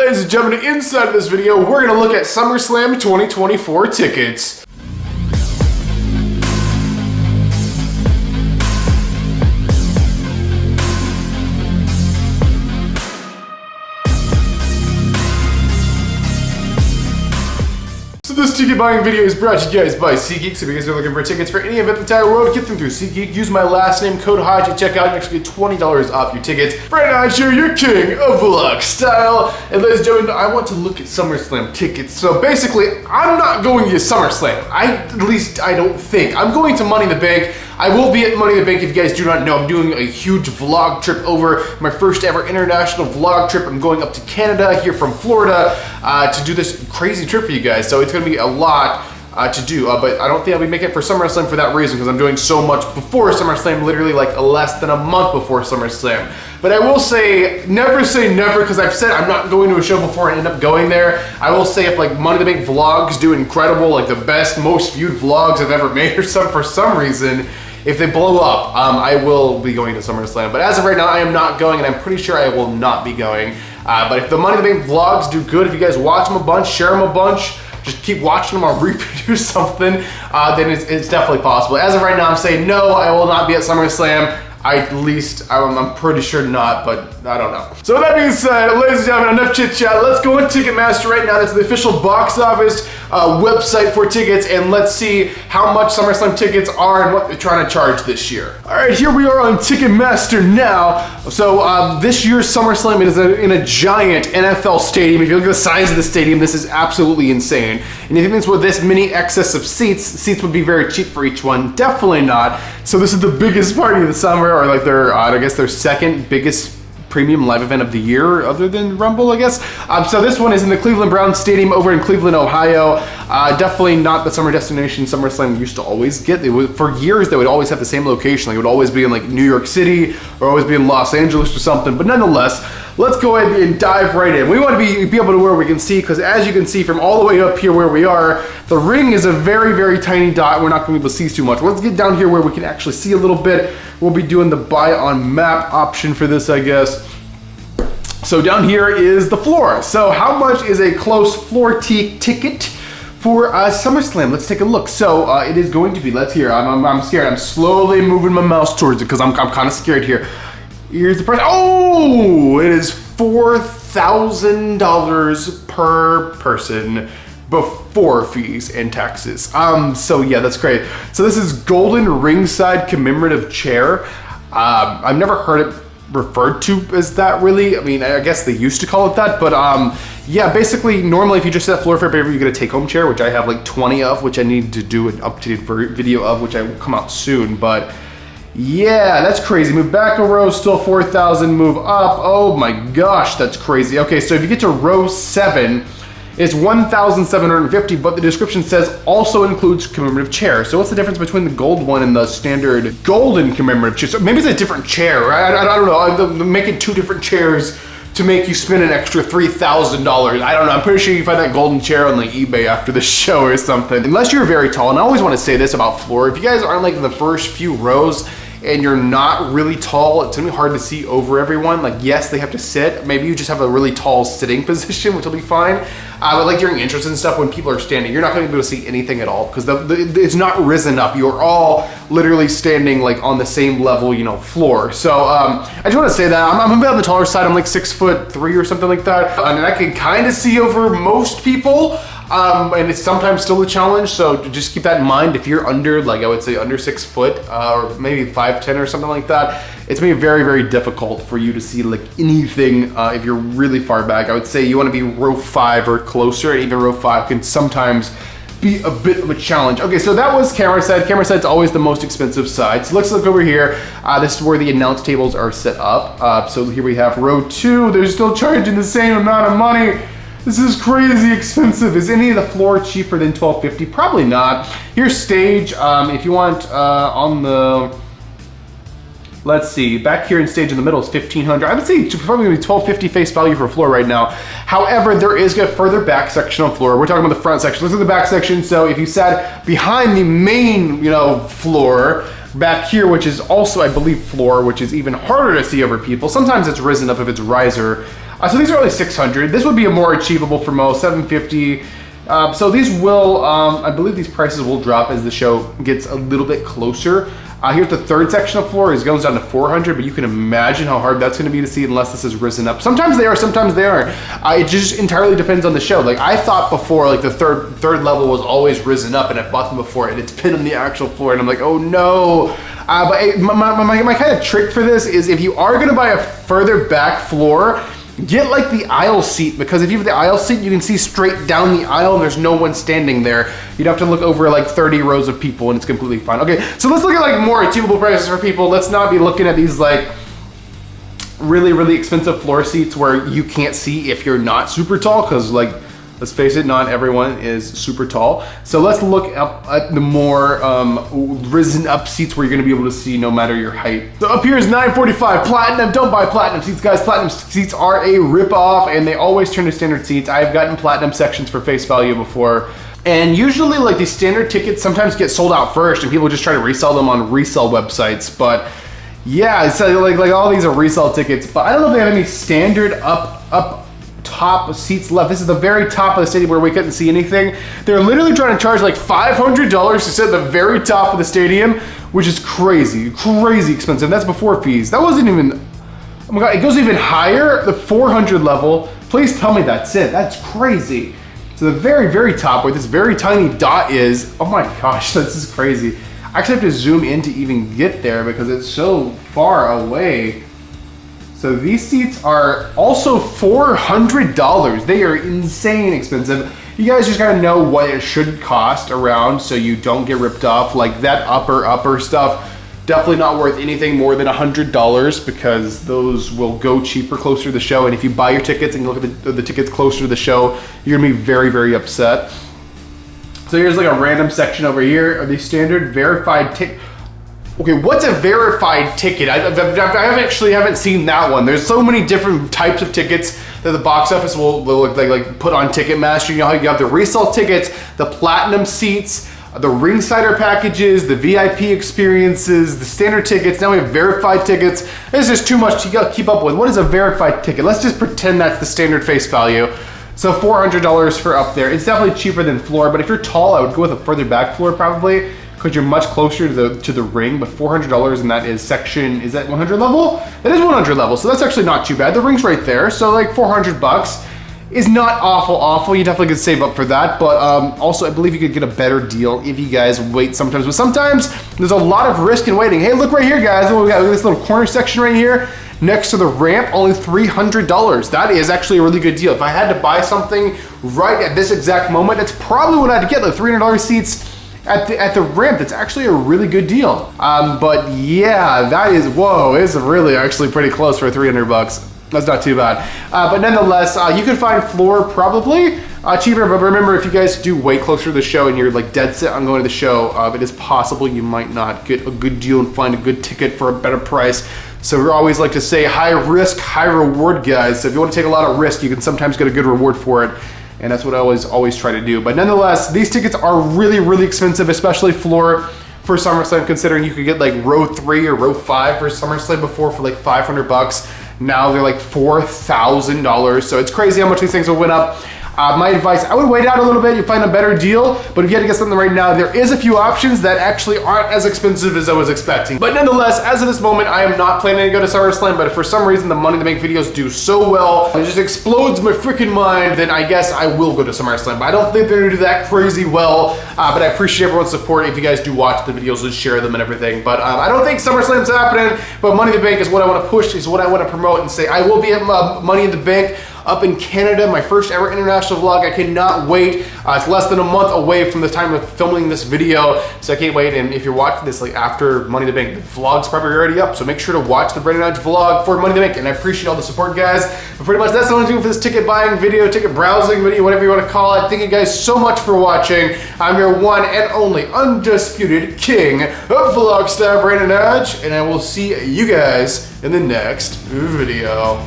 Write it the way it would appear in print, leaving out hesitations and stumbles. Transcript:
Ladies and gentlemen, inside of this video, we're going to look at SummerSlam 2024 tickets. So this ticket buying video is brought to you guys by SeatGeek. So if you guys are looking for tickets for any event in the entire world, get them through SeatGeek. Use my last name, code HYDE at checkout. You actually get $20 off your tickets. Right now, I show your king of vlog style. And ladies and gentlemen, I want to look at SummerSlam tickets. So basically, I'm not going to SummerSlam. At least I don't think. I'm going to Money in the Bank. I will be at Money in the Bank. If you guys do not know, I'm doing a huge vlog trip over, my first ever international vlog trip. I'm going up to Canada here from Florida to do this crazy trip for you guys. So it's going to be a lot to do, but I don't think I'll be making it for SummerSlam for that reason, because I'm doing so much before SummerSlam, literally like less than a month before SummerSlam. But I will say never, because I've said I'm not going to a show before and end up going there. I will say if like Money in the Bank vlogs do incredible, like the best, most viewed vlogs I've ever made or something, for some reason, if they blow up, I will be going to SummerSlam. But as of right now, I am not going, and I'm pretty sure I will not be going. But if the Money in the Bank vlogs do good, if you guys watch them a bunch, share them a bunch, just keep watching them on repeat or something, then it's definitely possible. As of right now, I'm saying no, I will not be at SummerSlam. I'm pretty sure not, but I don't know. So with that being said, ladies and gentlemen, enough chit chat. Let's go on Ticketmaster right now. That's the official box office website for tickets, and let's see how much SummerSlam tickets are and what they're trying to charge this year. All right, here we are on Ticketmaster now. So this year's SummerSlam is in a giant NFL stadium. If you look at the size of the stadium, this is absolutely insane. And if you think with this many excess of seats would be very cheap for each one. Definitely not. So this is the biggest party of the summer, or like I guess their second biggest premium live event of the year, other than Rumble, I guess. So this one is in the Cleveland Browns Stadium over in Cleveland, Ohio. Definitely not the summer destination SummerSlam used to always get. For years, they would always have the same location. Like, it would always be in like New York City, or always be in Los Angeles or something. But nonetheless, let's go ahead and dive right in. We want to be able to where we can see, because as you can see from all the way up here where we are, the ring is a very, very tiny dot. We're not going to be able to see too much. Let's get down here where we can actually see a little bit. We'll be doing the buy on map option for this, I guess. So down here is the floor. So how much is a close floor ticket for SummerSlam? Let's take a look. So it is going to be, let's hear, I'm scared. I'm slowly moving my mouse towards it because I'm kind of scared here. Here's the price. Oh, it is $4,000 per person before fees and taxes. So yeah, that's great. So this is golden ringside commemorative chair. I've never heard it referred to as that, really. I mean, I guess they used to call it that, but yeah, basically normally if you just set floor for pay-per-view, you get a take-home chair, which I have like 20 of, which I need to do an updated video of, which I will come out soon. But yeah, that's crazy. Move back a row, still 4,000. Move up, oh my gosh, that's crazy. Okay, so if you get to row 7, it's 1,750, but the description says also includes commemorative chair. So what's the difference between the gold one and the standard golden commemorative chair? So maybe it's a different chair, right? I don't know. I'm making 2 different chairs to make you spend an extra $3,000. I don't know. I'm pretty sure you can find that golden chair on like eBay after the show or something. Unless you're very tall, and I always want to say this about floor, if you guys aren't like in the first few rows and you're not really tall, it's gonna be hard to see over everyone. Like, yes, they have to sit. Maybe you just have a really tall sitting position, which will be fine. But like during intros and stuff, when people are standing, you're not gonna be able to see anything at all, because it's not risen up. You're all literally standing like on the same level, you know, floor. So I just wanna say that I'm a bit on the taller side. I'm like 6'3" or something like that. And I can kind of see over most people. And it's sometimes still a challenge, so just keep that in mind. If you're under, like I would say under 6 foot, or maybe 5'10" or something like that, it's gonna be very, very difficult for you to see like anything if you're really far back. I would say you wanna be row 5 or closer, and even row 5 can sometimes be a bit of a challenge. Okay, so that was camera side. Camera side's always the most expensive side. So let's look over here. This is where the announce tables are set up. So here we have row 2. They're still charging the same amount of money. This is crazy expensive. Is any of the floor cheaper than $1,250? Probably not. Here's stage. If you want on the, let's see, back here in stage in the middle is $1,500. I would say it's probably gonna be $1,250 face value for floor right now. However, there is a further back section on floor. We're talking about the front section. Let's look at the back section. So if you sat behind the main, you know, floor, back here, which is also, I believe, floor, which is even harder to see over people. Sometimes it's risen up if it's riser. So these are only 600. This would be a more achievable for most, 750. So these will, I believe these prices will drop as the show gets a little bit closer. Here's the third section of floor. It goes down to 400, but you can imagine how hard that's going to be to see unless this is risen up. Sometimes they are, sometimes they aren't. It just entirely depends on the show. Like I thought before, like the third level was always risen up, and I bought them before, and it's been on the actual floor, and I'm like, oh no. But my kind of trick for this is if you are going to buy a further back floor, get like the aisle seat, because if you have the aisle seat, you can see straight down the aisle and there's no one standing there. You'd have to look over like 30 rows of people and it's completely fine. Okay, so let's look at like more achievable prices for people. Let's not be looking at these like really, really expensive floor seats where you can't see if you're not super tall, because like, let's face it, not everyone is super tall. So let's look up at the more risen up seats where you're gonna be able to see no matter your height. So up here is 945 platinum. Don't buy platinum seats, guys. Platinum seats are a rip-off and they always turn to standard seats. I've gotten platinum sections for face value before. And usually like these standard tickets sometimes get sold out first and people just try to resell them on resale websites. But yeah, so like all these are resale tickets, but I don't know if they have any standard up top seats left. This is the very top of the stadium where we couldn't see anything. They're literally trying to charge like $500 to sit at the very top of the stadium, which is crazy expensive. That's before fees. That wasn't even, oh my God, it goes even higher, the 400 level. Please tell me that's it. That's crazy. So the very, very top where this very tiny dot is, oh my gosh, this is crazy. I actually have to zoom in to even get there because it's so far away. So these seats are also $400. They are insane expensive. You guys just gotta know what it should cost around so you don't get ripped off. Like that upper stuff, definitely not worth anything more than $100 because those will go cheaper closer to the show. And if you buy your tickets and you look at the tickets closer to the show, you're gonna be very, very upset. So here's like a random section over here. Are these standard verified tickets? Okay, what's a verified ticket? I haven't seen that one. There's so many different types of tickets that the box office will like put on Ticketmaster. You know how you have the resale tickets, the platinum seats, the ringsider packages, the VIP experiences, the standard tickets. Now we have verified tickets. There's just too much to keep up with. What is a verified ticket? Let's just pretend that's the standard face value. So $400 for up there. It's definitely cheaper than floor, but if you're tall, I would go with a further back floor probably, because you're much closer to the ring. But $400, and that is section, is that 100 level? That is 100 level, so that's actually not too bad. The ring's right there, so like 400 bucks is not awful. You definitely could save up for that, but also I believe you could get a better deal if you guys wait sometimes. But sometimes there's a lot of risk in waiting. Hey, look right here, guys. We got this little corner section right here next to the ramp, only $300. That is actually a really good deal. If I had to buy something right at this exact moment, that's probably what I'd get, like $300 seats at the ramp. That's actually a really good deal. But yeah, that is, whoa, it's really actually pretty close for 300 bucks. That's not too bad. But nonetheless, you can find floor probably cheaper, but remember, if you guys do wait closer to the show and you're like dead set on going to the show, it is possible you might not get a good deal and find a good ticket for a better price. So we always like to say high risk, high reward, guys. So if you want to take a lot of risk, you can sometimes get a good reward for it. And that's what I always try to do. But nonetheless, these tickets are really, really expensive, especially floor for SummerSlam, considering you could get like row 3 or row 5 for SummerSlam before for like 500 bucks. Now they're like $4,000. So it's crazy how much these things will went up. My advice, I would wait out a little bit, you find a better deal, but if you had to get something right now, there is a few options that actually aren't as expensive as I was expecting. But nonetheless, as of this moment, I am not planning to go to SummerSlam, but if for some reason the Money in the Bank videos do so well, it just explodes my freaking mind, then I guess I will go to SummerSlam. But I don't think they're gonna do that crazy well, but I appreciate everyone's support. If you guys do watch the videos and share them and everything. But I don't think SummerSlam's happening, but Money in the Bank is what I wanna push, is what I wanna promote and say. I will be at Money in the Bank up in Canada, my first ever international vlog. I cannot wait. It's less than a month away from the time of filming this video, so I can't wait. And if you're watching this like after Money in the Bank, the vlog's probably already up, so make sure to watch the Brandon Hodge vlog for Money in the Bank. And I appreciate all the support, guys. But pretty much that's all I'm doing for this ticket buying video, ticket browsing video, whatever you want to call it. Thank you guys so much for watching. I'm your one and only undisputed king of vlog star, Brandon Hodge, and I will see you guys in the next video.